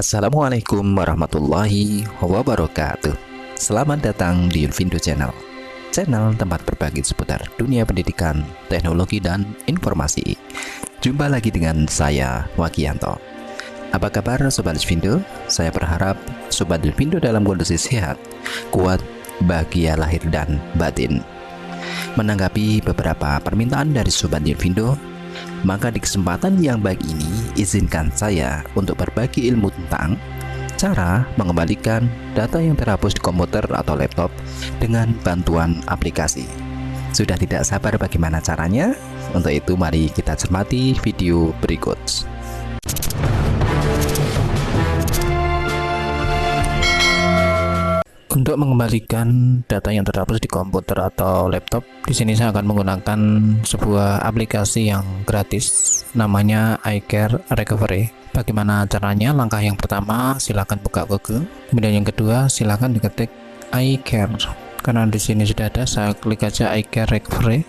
Assalamualaikum warahmatullahi wabarakatuh. Selamat datang di Yunfindo Channel, channel tempat berbagi seputar dunia pendidikan, teknologi, dan informasi. Jumpa lagi dengan saya, Wagianto. Apa kabar Sobat Yunfindo? Saya berharap Sobat Yunfindo dalam kondisi sehat, kuat, bahagia lahir dan batin. Menanggapi beberapa permintaan dari Sobat Yunfindo, maka di kesempatan yang baik ini, izinkan saya untuk berbagi ilmu tentang cara mengembalikan data yang terhapus di komputer atau laptop dengan bantuan aplikasi. Sudah tidak sabar bagaimana caranya? Untuk itu mari kita cermati video berikut. Untuk mengembalikan data yang terhapus di komputer atau laptop, di sini saya akan menggunakan sebuah aplikasi yang gratis, namanya iCare Recovery. Bagaimana caranya? Langkah yang pertama, silakan buka Google. Kemudian yang kedua, silakan diketik iCare. Karena di sini sudah ada, saya klik aja iCare Recovery.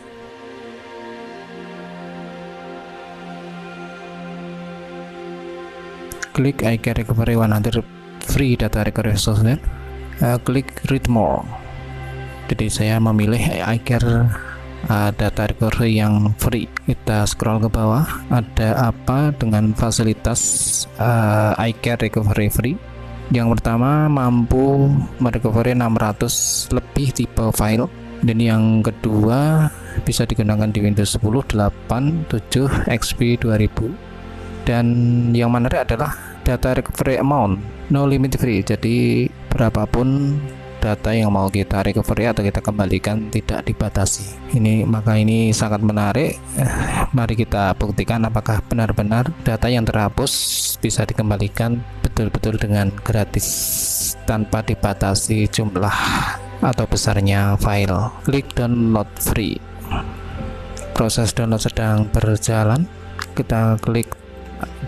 Klik iCare Recovery 100 free data recovery software. Klik read more. Jadi saya memilih iCare data recovery yang free. Kita scroll ke bawah, ada apa dengan fasilitas iCare recovery free. Yang pertama, mampu merecovery 600 lebih tipe file, dan yang kedua bisa digunakan di Windows 10, 8, 7, XP 2000. Dan yang menarik adalah data recovery amount no limit free, jadi berapapun data yang mau kita recovery atau kita kembalikan tidak dibatasi. Maka ini sangat menarik. Mari kita buktikan apakah benar-benar data yang terhapus bisa dikembalikan betul-betul dengan gratis tanpa dibatasi jumlah atau besarnya file. Klik download free. Proses download sedang berjalan. Kita klik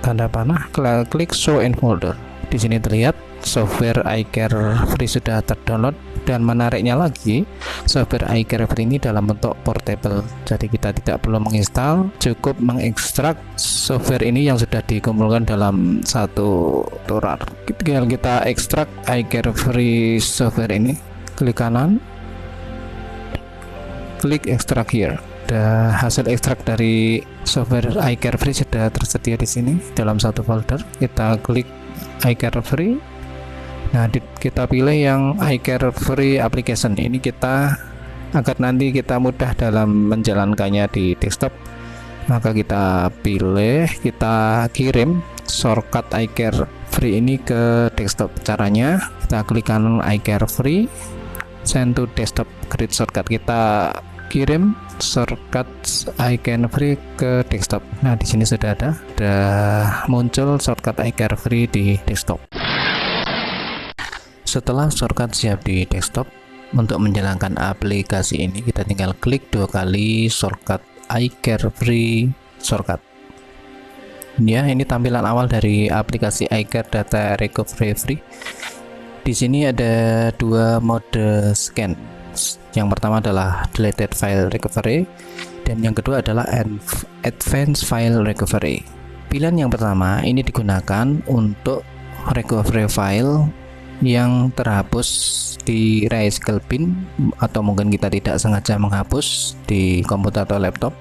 tanda panah, klik show in folder. Di sini terlihat software iCare Free sudah terdownload, dan menariknya lagi, software iCare Free ini dalam bentuk portable. Jadi kita tidak perlu menginstal, cukup mengekstrak software ini yang sudah dikumpulkan dalam satu turar. Tinggal kita ekstrak iCare Free software ini, klik kanan, klik extract here. Hasil ekstrak dari software iCare Free sudah tersedia di sini dalam satu folder. Kita klik iCare Free. Nah, kita pilih yang iCare Free application. Ini kita agar nanti kita mudah dalam menjalankannya di desktop, maka kita pilih, kita kirim shortcut iCare Free ini ke desktop. Caranya kita klik kanan iCare Free, send to desktop, create shortcut. Kita kirim shortcut iCare Free ke desktop. Nah, di sini sudah ada muncul shortcut iCare Free di desktop. Setelah shortcut siap di desktop, untuk menjalankan aplikasi ini kita tinggal klik 2 kali shortcut iCare Free shortcut. Ya, ini tampilan awal dari aplikasi iCare Data Recovery Free. Di sini ada 2 mode scan. Yang pertama adalah deleted file recovery, dan yang kedua adalah advanced file recovery. Pilihan yang pertama ini digunakan untuk recovery file yang terhapus di recycle bin, atau mungkin kita tidak sengaja menghapus di komputer atau laptop,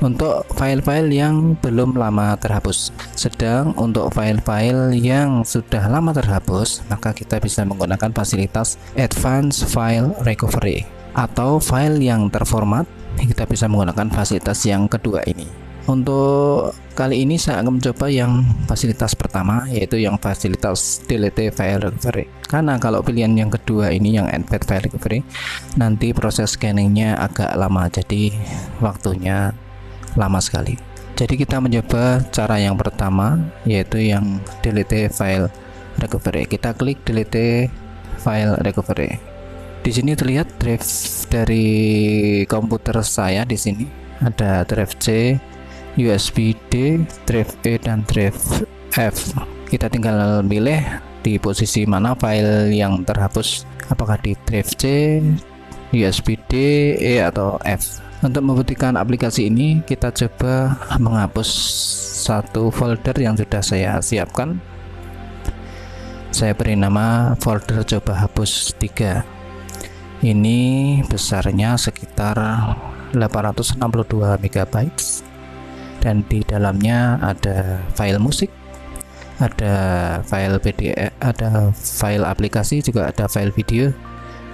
untuk file-file yang belum lama terhapus. Sedang untuk file-file yang sudah lama terhapus, maka kita bisa menggunakan fasilitas advanced file recovery. Atau file yang terformat, kita bisa menggunakan fasilitas yang kedua ini. Untuk kali ini saya akan mencoba yang fasilitas pertama, yaitu yang fasilitas delete file recovery. Karena kalau pilihan yang kedua ini, yang advanced file recovery, nanti proses scanningnya agak lama, jadi waktunya lama sekali. Jadi kita mencoba cara yang pertama, yaitu yang delete file recovery. Kita klik delete file recovery. Di sini terlihat drive dari komputer saya. Di sini ada drive C, USB D, drive E, dan drive F. Kita tinggal pilih di posisi mana file yang terhapus, apakah di drive C, USB D, E, atau F. Untuk membuktikan aplikasi ini, kita coba menghapus satu folder yang sudah saya siapkan. Saya beri nama folder coba hapus 3. Ini besarnya sekitar 862 MB, dan di dalamnya ada file musik, ada file PDF, ada file aplikasi, juga ada file video,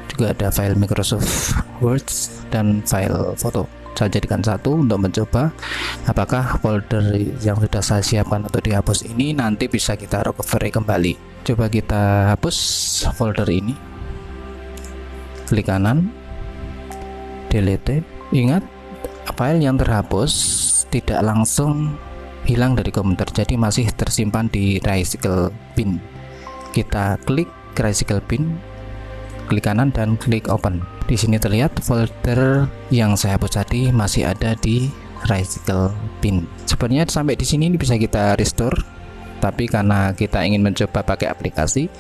juga ada file Microsoft Word, dan file foto. Saya jadikan satu untuk mencoba apakah folder yang sudah saya siapkan untuk dihapus ini nanti bisa kita recovery kembali. Coba kita hapus folder ini, klik kanan, delete. Ingat, file yang terhapus tidak langsung hilang dari komputer, jadi masih tersimpan di recycle bin. Kita klik recycle bin, klik kanan dan klik open. Di sini terlihat folder yang saya hapus tadi masih ada di recycle bin. Sebenarnya sampai di sini bisa kita restore, tapi karena kita ingin mencoba pakai aplikasi,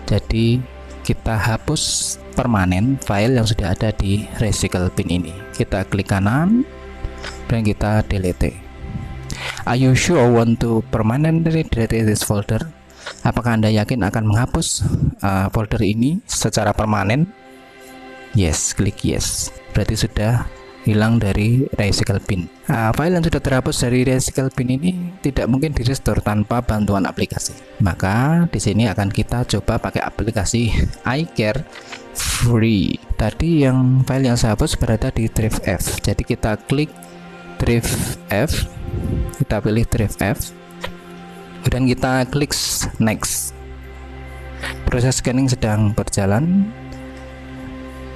jadi kita hapus permanen file yang sudah ada di recycle bin ini. Kita klik kanan dan kita delete. Are you sure want to permanently delete this folder? Apakah Anda yakin akan menghapus folder ini secara permanen? Yes, klik yes. Berarti sudah hilang dari recycle bin. File yang sudah terhapus dari recycle bin ini tidak mungkin di restore tanpa bantuan aplikasi. Maka di sini akan kita coba pakai aplikasi iCare Free. Tadi yang file yang saya hapus berada di drive F. Jadi kita klik drive F, kita pilih drive F, dan kita klik next. Proses scanning sedang berjalan.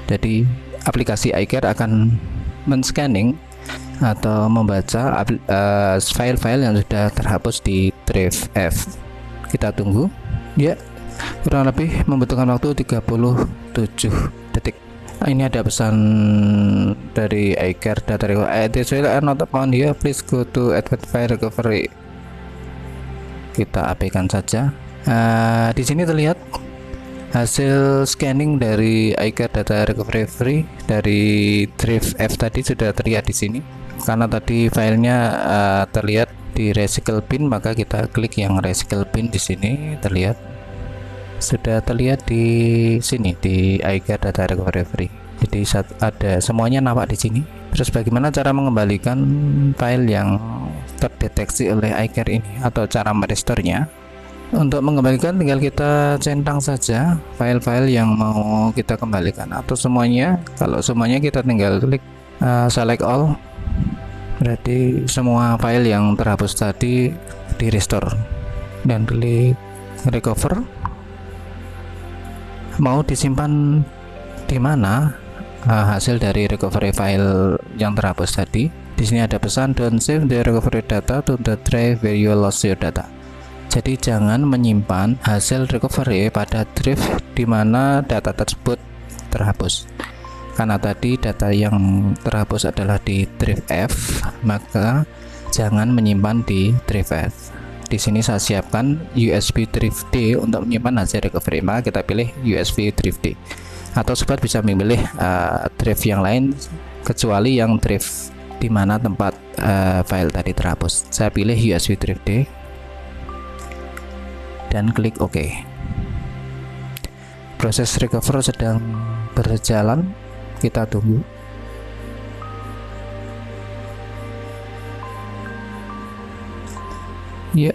Jadi aplikasi iCare akan men-scanning atau membaca file-file yang sudah terhapus di drive F. Kita tunggu. Ya, kurang lebih membutuhkan waktu 37 detik. Ini ada pesan dari iCare data recovery. This file are not found here. Please go to advanced file recovery. Kita abaikan saja. Di sini terlihat hasil scanning dari iCare data recovery free dari drive F tadi sudah terlihat di sini. Karena tadi filenya terlihat di recycle bin, maka kita klik yang recycle bin. Di sini terlihat, sudah terlihat di sini di iCare data recovery free. Jadi ada semuanya nampak di sini. Terus bagaimana cara mengembalikan file yang terdeteksi oleh iCare ini atau cara merestore-nya? Untuk mengembalikan tinggal kita centang saja file-file yang mau kita kembalikan atau semuanya. Kalau semuanya kita tinggal klik select all, berarti semua file yang terhapus tadi di restore, dan klik recover. Mau disimpan di mana hasil dari recovery file yang terhapus tadi? Di sini ada pesan don't save the recovery data to the drive where you lost your data. Jadi jangan menyimpan hasil recovery pada drive di mana data tersebut terhapus. Karena tadi data yang terhapus adalah di drive F, maka jangan menyimpan di drive F. Di sini saya siapkan USB drive D untuk menyimpan hasil recovery, maka kita pilih USB drive D. Atau sobat bisa memilih drive yang lain kecuali yang drive di mana tempat file tadi terhapus. Saya pilih USB drive D dan klik OK. Proses recover sedang berjalan, kita tunggu. Ya,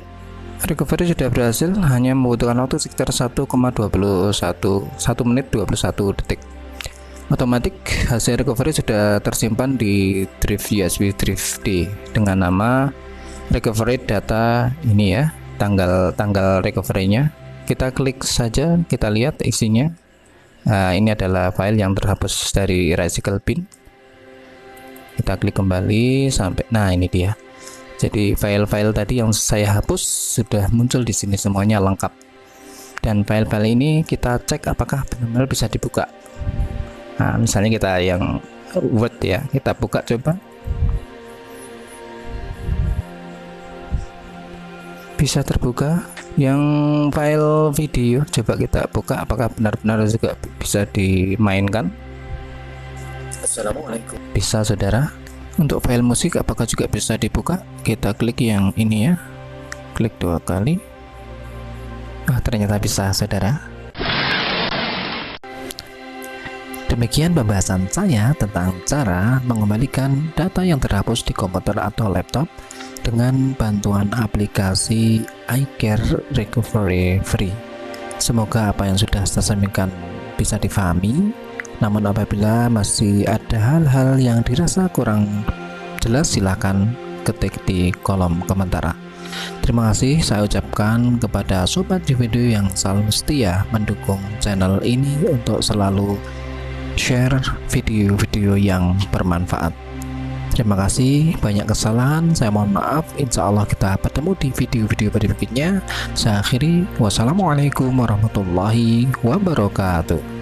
recovery sudah berhasil, hanya membutuhkan waktu sekitar 1,21 menit 21 detik. Otomatis hasil recovery sudah tersimpan di drive USB drive D dengan nama recovery data ini ya, tanggal recovery-nya. Kita klik saja, kita lihat isinya. Ini adalah file yang terhapus dari recycle bin. Kita klik kembali sampai, nah ini dia. Jadi file-file tadi yang saya hapus sudah muncul di sini semuanya lengkap. Dan file-file ini kita cek apakah benar-benar bisa dibuka. Nah, misalnya kita yang Word ya, kita buka coba. Bisa terbuka. Yang file video coba kita buka apakah benar-benar juga bisa dimainkan. Assalamualaikum. Bisa saudara. Untuk file musik apakah juga bisa dibuka? Kita klik yang ini ya, klik 2 kali. Wah, ternyata bisa, saudara. Demikian pembahasan saya tentang cara mengembalikan data yang terhapus di komputer atau laptop dengan bantuan aplikasi iCare Recovery Free. Semoga apa yang sudah saya sampaikan bisa difahami. Namun apabila masih ada hal-hal yang dirasa kurang jelas, silakan ketik di kolom komentar. Terima kasih saya ucapkan kepada sobat video yang selalu setia mendukung channel ini untuk selalu share video-video yang bermanfaat. Terima kasih, banyak kesalahan saya mohon maaf. Insya Allah kita bertemu di video-video berikutnya. Saya akhiri, wassalamualaikum warahmatullahi wabarakatuh.